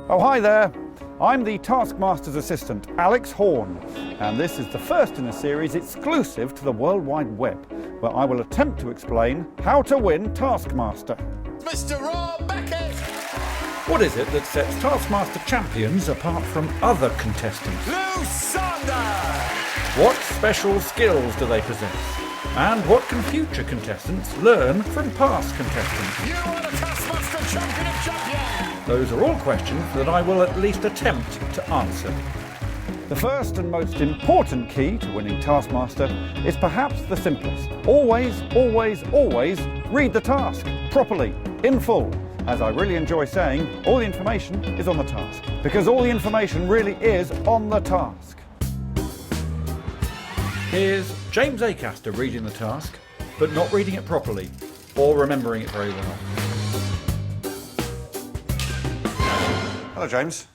Oh, hi there. I'm the Taskmaster's assistant, Alex Horne, and this is the first in a series exclusive to the World Wide Web, where I will attempt to explain how to win Taskmaster. Mr. Rob Beckett! What is it that sets Taskmaster champions apart from other contestants? What special skills do they possess? And what can future contestants learn from past contestants? You are the Taskmaster Champion of Champions! Those are all questions that I will at least attempt to answer. The first and most important key to winning Taskmaster is perhaps the simplest. Always, always, always read the task properly, in full. As I really enjoy saying, all the information is on the task. Because all the information really is on the task. Here's James Acaster reading the task, but not reading it properly, or remembering it very well. Hello, James.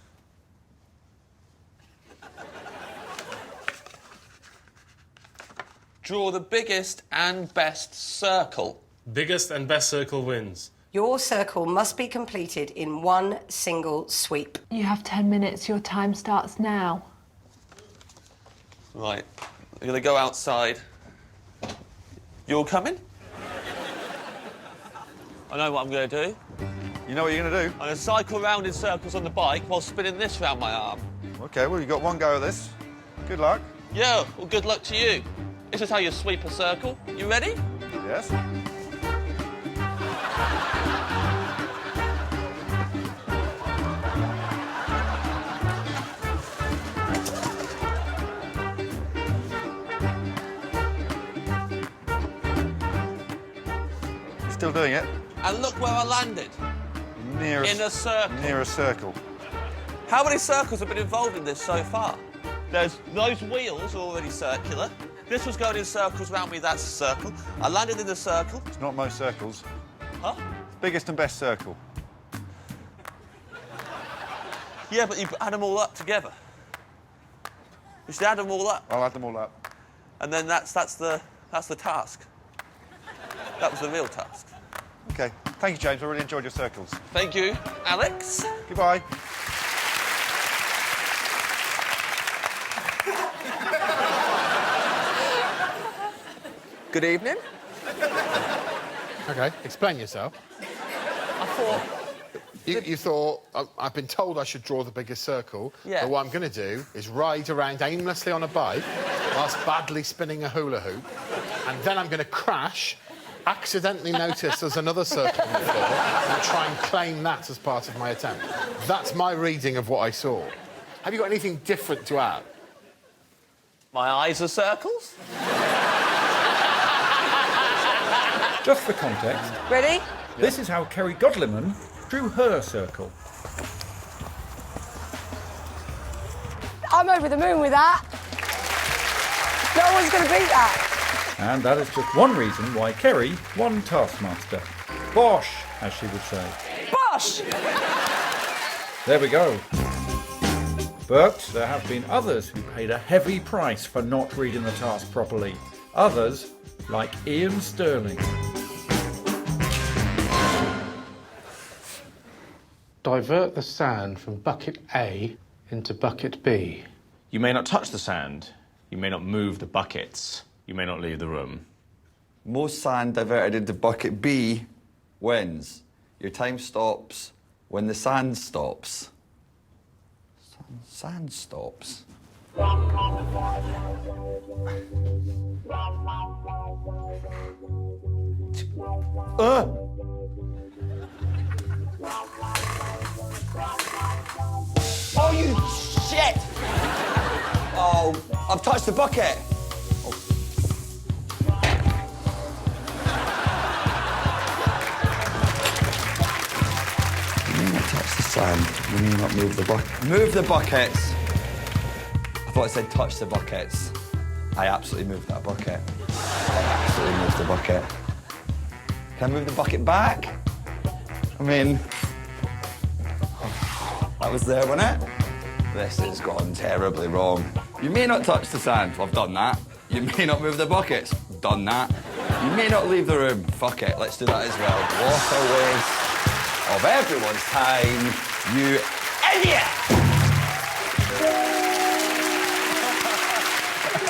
Draw the biggest and best circle. Biggest and best circle wins. Your circle must be completed in one single sweep. You have 10 minutes. Your time starts now. Right, I'm going to go outside. You all coming? I know what I'm going to do. You know what you're going to do? I'm going to cycle round in circles on the bike while spinning this round my arm. OK, well, you've got one go at this. Good luck. Yeah, well, good luck to you. This is how you sweep a circle. You ready? Yes. Still doing it. And look where I landed. Near In a circle. Near a circle. How many circles have been involved in this so far? Those wheels are already circular. This was going in circles round me, that's a circle. I landed in the circle. It's not most circles. Huh? Biggest and best circle. Yeah, but you add them all up together. You should add them all up. I'll add them all up. And then that's the task. That was the real task. OK. Thank you, James. I really enjoyed your circles. Thank you, Alex. Goodbye. Good evening. OK, explain yourself. I thought... You thought, I've been told I should draw the biggest circle, Yeah. but what I'm going to do is ride around aimlessly on a bike whilst badly spinning a hula hoop, and then I'm going to crash, accidentally notice there's another circle on the floor, and try and claim that as part of my attempt. That's my reading of what I saw. Have you got anything different to add? My eyes are circles? Just for context, Ready? this is how Kerry Godliman drew her circle. I'm over the moon with that. No one's going to beat that. And that is just one reason why Kerry won Taskmaster. Bosh, as she would say. Bosh! There we go. But there have been others who paid a heavy price for not reading the task properly. Others, like Ian Sterling. Divert the sand from bucket A into bucket B. You may not touch the sand. You may not move the buckets. You may not leave the room. Most sand diverted into bucket B wins. Your time stops when the sand stops. Sand stops. Oh, you shit! Oh, I've touched the bucket. You may not touch the sand. You may not move the bucket. Move the buckets. I thought it said touch the buckets. I absolutely moved that bucket. I absolutely moved the bucket. Can I move the bucket back? I mean, that was there, wasn't it? This has gone terribly wrong. You may not touch the sand. I've done that. You may not move the buckets. Done that. You may not leave the room. Fuck it, let's do that as well. What a waste of everyone's time, you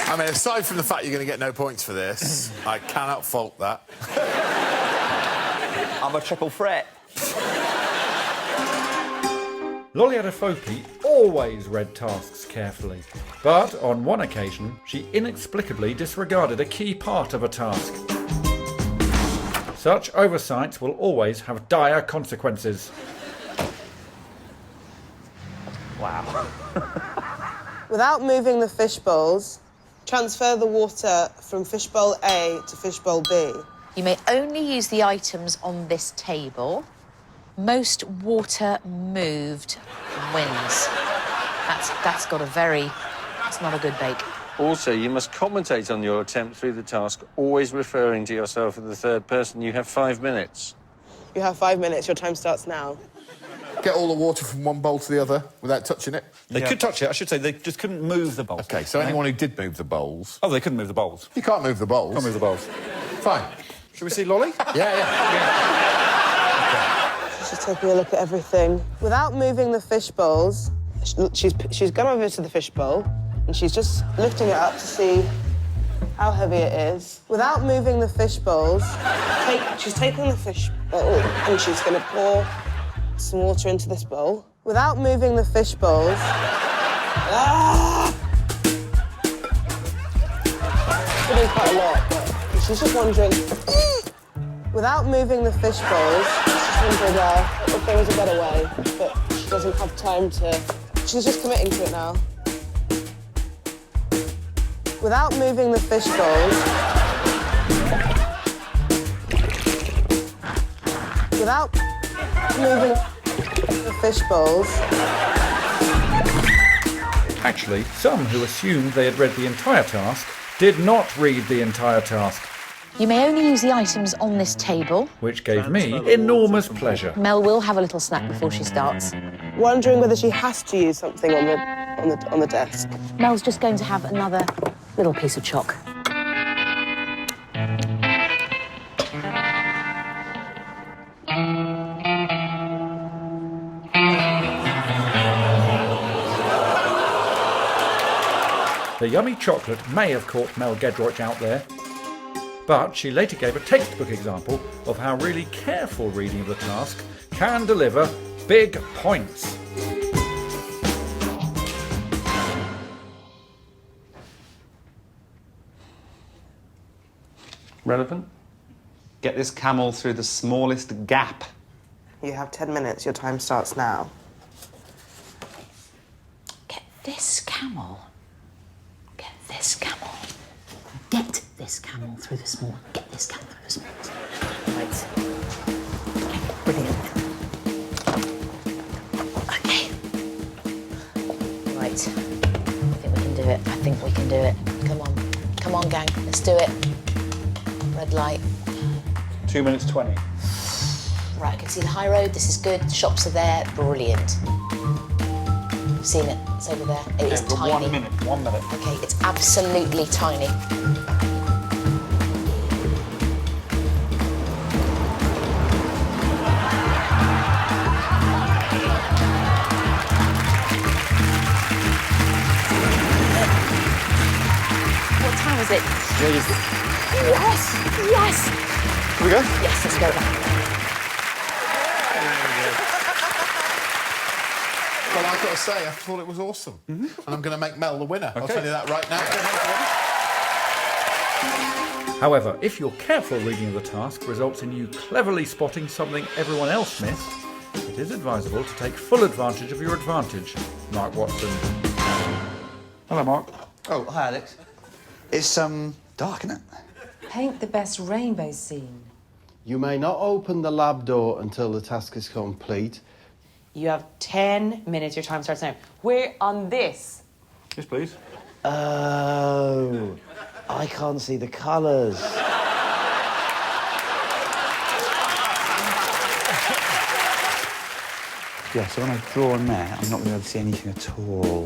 I mean, aside from the fact you're going to get no points for this, I cannot fault that. I'm a triple threat. Lolly Adefope always read tasks carefully, but on one occasion she inexplicably disregarded a key part of a task. Such oversights will always have dire consequences. Wow. Without moving the fish bowls, transfer the water from fishbowl A to fishbowl B. You may only use the items on this table. Most water moved wins. That's got a very... It's not a good bake. Also, you must commentate on your attempt through the task, always referring to yourself in the third person. You have 5 minutes. You have 5 minutes. Your time starts now. Get all the water from one bowl to the other without touching it? They could touch it, I should say. They just couldn't move the bowls. OK, so anyone who did move the bowls... Oh, they couldn't move the bowls. You can't move the bowls. Can't move the bowls. Fine. Should we see Lolly? Yeah. She's taking a look at everything. Without moving the fish bowls, she's gone over to the fish bowl and she's just lifting it up to see how heavy it is. Without moving the fish bowls, she's taking the fish bowl and she's going to pour some water into this bowl. Without moving the fish bowls... She's doing quite a lot, but she's just wondering... Without moving the fish bowls, she's just wondering if there was a better way, but she doesn't have time to... She's just committing to it now. Without moving the fish bowls... Without moving the fish bowls... Actually, some who assumed they had read the entire task did not read the entire task. You may only use the items on this table. Which gave me enormous pleasure. Mel will have a little snack before she starts. Wondering whether she has to use something on the desk. Mel's just going to have another little piece of chalk. The yummy chocolate may have caught Mel Giedroyc out there, but she later gave a textbook example of how really careful reading of the task can deliver big points. Relevant? Get this camel through the smallest gap. You have 10 minutes. Your time starts now. Get this camel. Get this camel. Get this camel through the small. Get this camel through the small. Right. Okay, brilliant. Okay. Right. I think we can do it. I think we can do it. Come on. Come on, gang. Let's do it. Red light. 2 minutes 20. Right, I can see the high road. This is good. The shops are there. Brilliant. You've seen it. It's over there. It is tiny. 1 minute. 1 minute. Okay, it's absolutely tiny. What time is it? Yes! Yes! Can we go? Yes, let's go back. Well, I've got to say, I thought it was awesome. And I'm going to make Mel the winner. I'll tell you that right now. However, if your careful reading of the task results in you cleverly spotting something everyone else missed, it is advisable to take full advantage of your advantage. Mark Watson. Hello, Mark. Oh, hi, Alex. It's, dark, isn't it? Paint the best rainbow scene. You may not open the lab door until the task is complete. You have 10 minutes. Your time starts now. We're on this. Yes, please. Oh, I can't see the colours. Yeah, so when I draw on there, I'm not going to be able to see anything at all.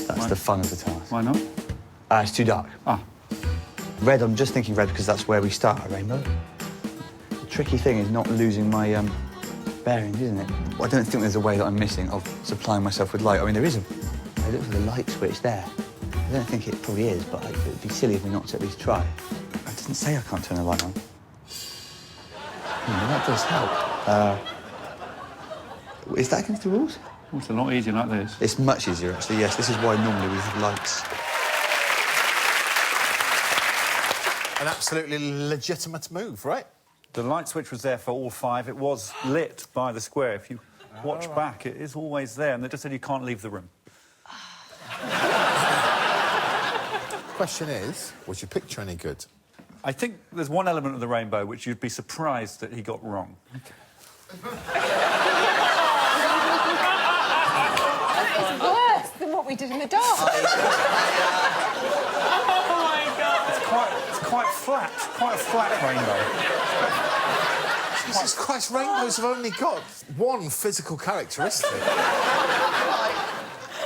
That's the fun of the task. Why not? It's too dark. Ah. Red, I'm just thinking red because that's where we start a rainbow. The tricky thing is not losing my bearings, isn't it? Well, I don't think there's a way that I'm missing of supplying myself with light. I mean, there isn't. It looks like a light switch there. I don't think it probably is, but it would be silly if we not to at least try. I didn't say I can't turn the light on. That does help. Is that against the rules? Well, it's a lot easier like this. It's much easier, actually, yes. This is why normally we have lights. An absolutely legitimate move, right? The light switch was there for all 5. It was lit by the square. If you watch back, it is always there, and they just said you can't leave the room. Question is, was your picture any good? I think there's one element of the rainbow which you'd be surprised that he got wrong. That is worse than what we did in the dark. It's quite flat. Quite a flat rainbow. Jesus Christ, rainbows have only got one physical characteristic.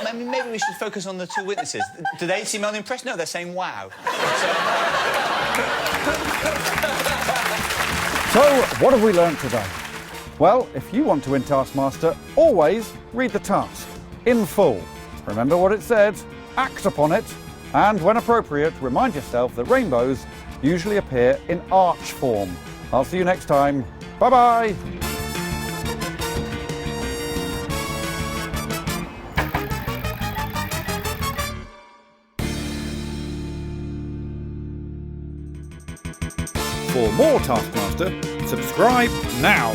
I mean, maybe we should focus on the 2 witnesses. Do they seem unimpressed? No, they're saying wow. So, what have we learnt today? Well, if you want to win Taskmaster, always read the task in full. Remember what it said, act upon it, and when appropriate, remind yourself that rainbows usually appear in arch form. I'll see you next time. Bye-bye. For more Taskmaster, subscribe now.